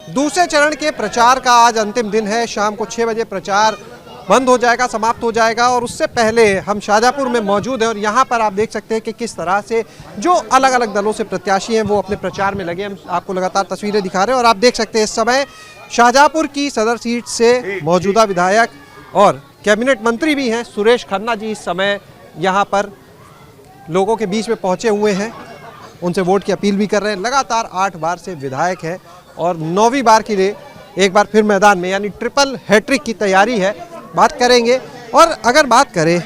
दूसरे चरण के प्रचार का आज अंतिम दिन है। शाम को 6 बजे प्रचार बंद हो जाएगा, समाप्त हो जाएगा। और उससे पहले हम शाहजहाँपुर में मौजूद हैं और यहाँ पर आप देख सकते हैं कि किस तरह से जो अलग अलग दलों से प्रत्याशी हैं वो अपने प्रचार में लगे। हम आपको लगातार तस्वीरें दिखा रहे हैं और आप देख सकते हैं इस समय शाहजहाँपुर की सदर सीट से मौजूदा विधायक और कैबिनेट मंत्री भी हैं सुरेश खन्ना जी इस समय यहाँ पर लोगों के बीच में पहुँचे हुए हैं, उनसे वोट की अपील भी कर रहे हैं। लगातार 8 बार से विधायक है और 9वीं बार के लिए एक बार फिर मैदान में, यानी ट्रिपल हैट्रिक की तैयारी है। बात करेंगे। और अगर बात करें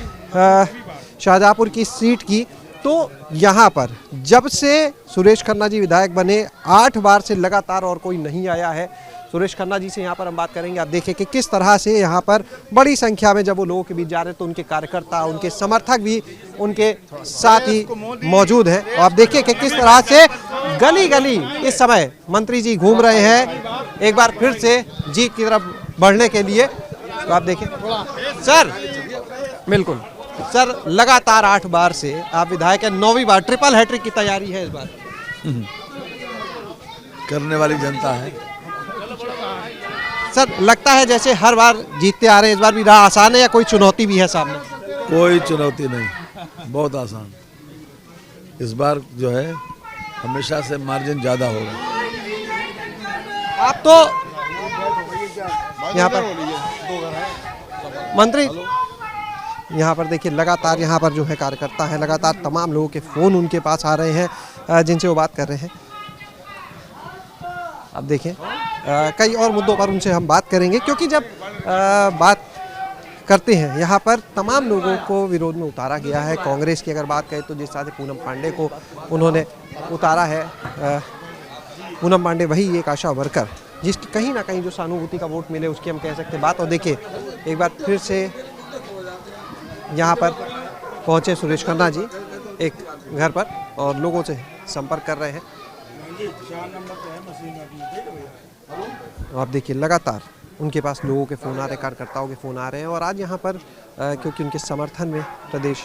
शाहजहाँपुर की सीट की तो यहाँ पर जब से सुरेश खन्ना जी विधायक बने 8 बार से लगातार और कोई नहीं आया है। सुरेश खन्ना जी से यहाँ पर हम बात करेंगे। आप देखिए कि किस तरह से यहाँ पर बड़ी संख्या में जब वो लोगों के बीच जा रहे हैं तो उनके कार्यकर्ता, उनके समर्थक भी उनके साथ ही मौजूद हैं। और आप देखिए कि किस तरह से गली गली इस समय मंत्री जी घूम रहे हैं एक बार फिर से जीत की तरफ बढ़ने के लिए। तो आप देखिए सर, बिल्कुल सर, लगातार 8 बार से आप विधायक हैं, 9वीं बार ट्रिपल हैट्रिक की तैयारी है इस बार। करने वाली जनता है सर। लगता है जैसे हर बार जीतते आ रहे हैं, इस बार भी राह आसान है या कोई चुनौती भी है सामने? कोई चुनौती नहीं, बहुत आसान। इस बार जो है हमेशा से मार्जिन ज्यादा होगा। आप तो यहाँ पर मंत्री, यहाँ पर देखिए लगातार यहाँ पर जो है कार्यकर्ता है, लगातार तमाम लोगों के फ़ोन उनके पास आ रहे हैं जिनसे वो बात कर रहे हैं। अब देखिए कई और मुद्दों पर उनसे हम बात करेंगे, क्योंकि जब बात करते हैं यहाँ पर तमाम लोगों को विरोध में उतारा गया है। कांग्रेस की अगर बात करें तो जिस तरह से पूनम पांडे को उन्होंने उतारा है, पूनम पांडे वही एक आशा वर्कर जिसकी कहीं ना कहीं जो सहानुभूति का वोट मिले उसकी हम कह सकते हैं बात। और देखिए एक बार फिर से यहाँ पर पहुँचे सुरेश खन्ना जी एक घर पर और लोगों से संपर्क कर रहे हैं। आप देखिए लगातार उनके पास लोगों के फ़ोन आ रहे हैं, कार्यकर्ताओं के फ़ोन आ रहे हैं। और आज यहाँ पर क्योंकि उनके समर्थन में प्रदेश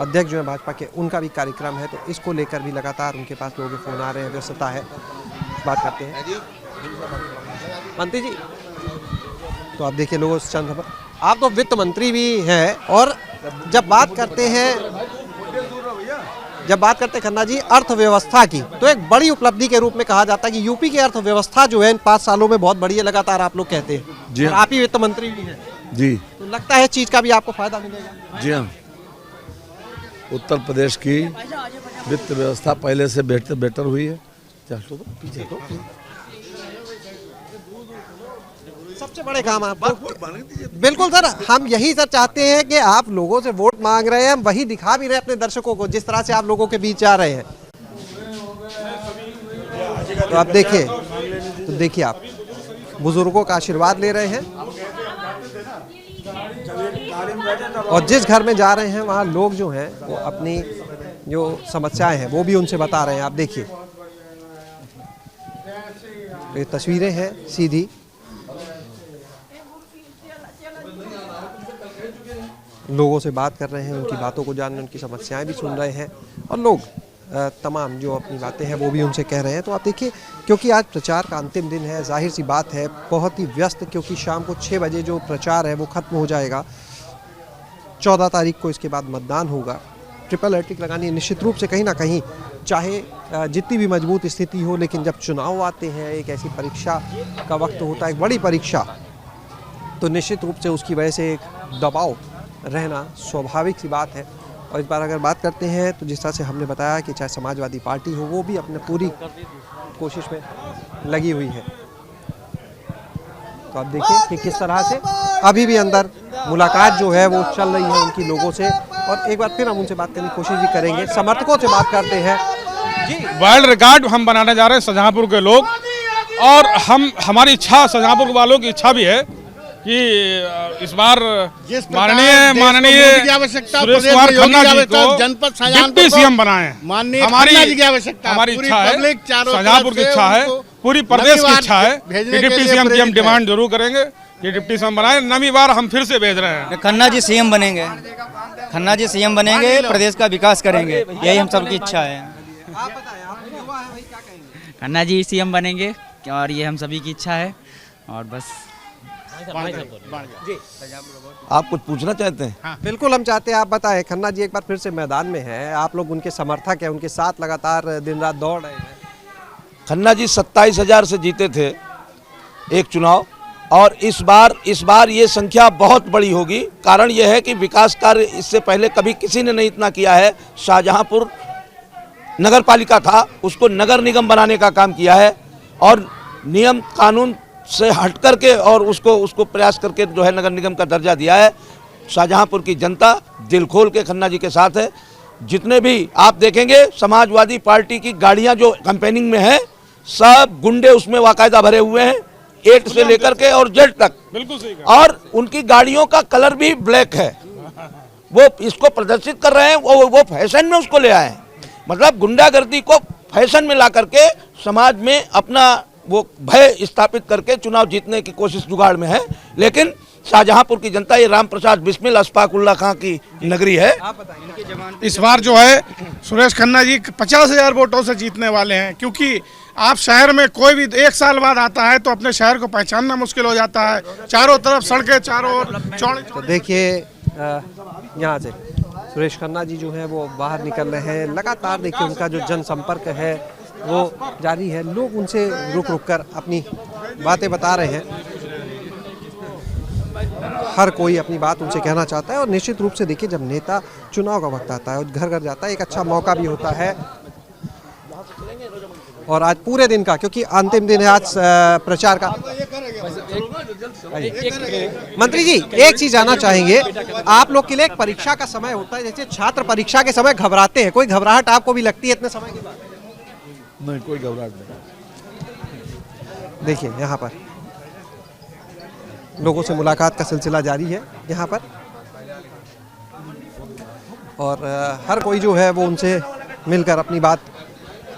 अध्यक्ष जो है भाजपा के, उनका भी कार्यक्रम है, तो इसको लेकर भी लगातार उनके पास लोगों के फ़ोन आ रहे हैं, व्यस्तता है। बात करते हैं मंत्री जी। तो आप देखिए लोगों से चंद, आप तो वित्त मंत्री भी हैं और जब बात करते खन्ना जी अर्थव्यवस्था की, तो एक बड़ी उपलब्धि के रूप में कहा जाता है कि यूपी की अर्थव्यवस्था जो है इन 5 सालों में बहुत बड़ी है, लगातार आप लोग कहते हैं जी। आप ही वित्त मंत्री भी हैं जी, तो लगता है चीज का भी आपको फायदा मिलेगा? जी हाँ, उत्तर प्रदेश की वित्त व्यवस्था पहले से बेहतर हुई है। पीछे तो सबसे बड़े काम आप बिल्कुल सर, हम यही सर चाहते हैं कि आप लोगों से वोट मांग रहे हैं, हम वही दिखा भी रहे हैं अपने दर्शकों को, जिस तरह से आप लोगों के बीच आ रहे हैं। तो आप देखिए, तो देखिए आप बुजुर्गों का आशीर्वाद ले रहे हैं और जिस घर में जा रहे हैं वहाँ लोग जो हैं वो अपनी जो समस्याएं हैं वो भी उनसे बता रहे हैं। आप देखिए ये तस्वीरें हैं सीधी, लोगों से बात कर रहे हैं, उनकी बातों को जान रहे हैं, उनकी समस्याएं भी सुन रहे हैं और लोग तमाम जो अपनी बातें हैं वो भी उनसे कह रहे हैं। तो आप देखिए क्योंकि आज प्रचार का अंतिम दिन है, जाहिर सी बात है बहुत ही व्यस्त, क्योंकि शाम को 6 बजे जो प्रचार है वो ख़त्म हो जाएगा। 14 तारीख को इसके बाद मतदान होगा। ट्रिपल हैट्रिक लगानी है निश्चित रूप से, कहीं ना कहीं चाहे जितनी भी मजबूत स्थिति हो, लेकिन जब चुनाव आते हैं, एक ऐसी परीक्षा का वक्त होता है, एक बड़ी परीक्षा, तो निश्चित रूप से उसकी वजह से एक दबाव रहना स्वाभाविक सी बात है। और इस बार अगर बात करते हैं तो जिस तरह से हमने बताया कि चाहे समाजवादी पार्टी हो, वो भी अपने पूरी कोशिश में लगी हुई है। तो आप देखिए कि किस तरह से अभी भी अंदर मुलाकात जो है वो चल रही है उनकी लोगों से। और एक बार फिर हम उनसे बात करने की कोशिश भी करेंगे, समर्थकों से बात करते हैं जी। वर्ल्ड रिकॉर्ड हम बनाने जा रहे हैं शाहजहाँपुर के लोग, और हमारी इच्छा, शाहजहाँपुर वालों की इच्छा भी है कि इस बार माननीय सुरेश कुमार खन्ना जी को डिप्टी सीएम बनाएं। हमारी इच्छा है, शाहजहाँपुर की इच्छा है, पूरी प्रदेश की इच्छा है कि डिप्टी सीएम की हम डिमांड जरूर करेंगे, ये डिप्टी सीएम बनाए। 9वीं बार हम फिर से भेज रहे हैं। खन्ना जी सीएम बनेंगे, खन्ना जी सीएम बनेंगे, प्रदेश का विकास करेंगे, यही हम सबकी इच्छा है। खन्ना जी सीएम बनेंगे, और ये हम सभी की इच्छा है और बस। आप कुछ पूछना चाहते हैं? बिल्कुल हम चाहते हैं आप बताएं। खन्ना जी एक बार फिर से मैदान में हैं, आप लोग उनके समर्थक हैं, उनके साथ लगातार दिन रात दौड़ रहे हैं। खन्ना जी 27,000 से जीते थे एक चुनाव, और इस बार ये संख्या बहुत बड़ी होगी। कारण यह है कि विकास कार्य इससे पहले कभी किसी ने नहीं इतना किया है। शाहजहांपुर नगर पालिका था, उसको नगर निगम बनाने का काम किया है और नियम कानून से हट करके और उसको प्रयास करके जो है नगर निगम का दर्जा दिया है। शाहजहांपुर की जनता दिल खोल के खन्ना जी के साथ है। जितने भी आप देखेंगे समाजवादी पार्टी की गाड़ियां जो कैंपेनिंग में है, सब गुंडे उसमें बाकायदा भरे हुए हैं, ए से लेकर के और जेड तक। बिल्कुल सही। और उनकी गाड़ियों का कलर भी ब्लैक है। वो इसको प्रदर्शित कर रहे हैं, वो फैशन में उसको ले आए हैं। मतलब गुंडागर्दी को फैशन में ला करके समाज में अपना वो भय स्थापित करके चुनाव जीतने की कोशिश जुगाड़ में है। लेकिन शाहजहांपुर की जनता ये राम प्रसाद बिस्मिल अशफाकुल्ला खां की नगरी है। इस बार जो है सुरेश खन्ना जी 50,000 वोटों से जीतने वाले हैं, क्योंकि आप शहर में कोई भी 1 साल बाद आता है तो अपने शहर को पहचानना मुश्किल हो जाता है। चारों तरफ सड़कें, चारों ओर चौड़ी। तो देखिए यहाँ से सुरेश खन्ना जी जो है वो बाहर निकल रहे हैं। लगातार देखिए उनका जो जनसंपर्क है वो जारी है। लोग उनसे रुक कर अपनी बातें बता रहे हैं। हर कोई अपनी बात उनसे कहना चाहता है और निश्चित रूप से देखिए जब नेता चुनाव का वक्त आता है और घर घर जाता है, एक अच्छा मौका भी होता है। और आज पूरे दिन का, क्योंकि अंतिम दिन है आज प्रचार का। मंत्री जी एक चीज जानना चाहेंगे, आप लोग के लिए एक परीक्षा का समय होता है, जैसे छात्र परीक्षा के समय घबराते हैं, कोई घबराहट आपको भी लगती है इतने समय के बाद? नहीं, कोई घबराहट नहीं। देखिए यहाँ पर लोगों से मुलाकात का सिलसिला जारी है यहाँ पर, और हर कोई जो है वो उनसे मिलकर अपनी बात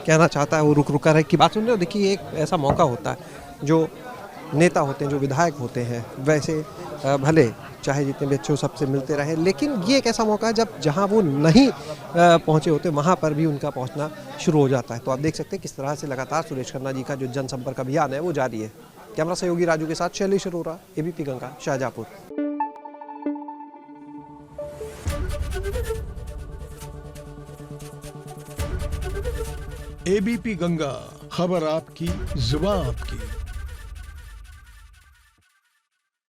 कहना चाहता है। वो रुक कर की बात सुन रहे हो। देखिए एक ऐसा मौका होता है, जो नेता होते हैं, जो विधायक होते हैं, वैसे भले चाहे जितने भी अच्छे हो सबसे मिलते रहे, लेकिन ये एक ऐसा मौका है जब जहां वो नहीं पहुंचे होते वहां पर भी उनका पहुंचना शुरू हो जाता है। तो आप देख सकते हैं किस तरह से लगातार सुरेश खन्ना जी का जो जनसंपर्क अभियान है वो जारी है। कैमरा सहयोगी राजू के साथ शैलेश अरोरा, एबीपी गंगा, शाहजहांपुर। एबीपी गंगा, खबर आपकी, जुबान आपकी।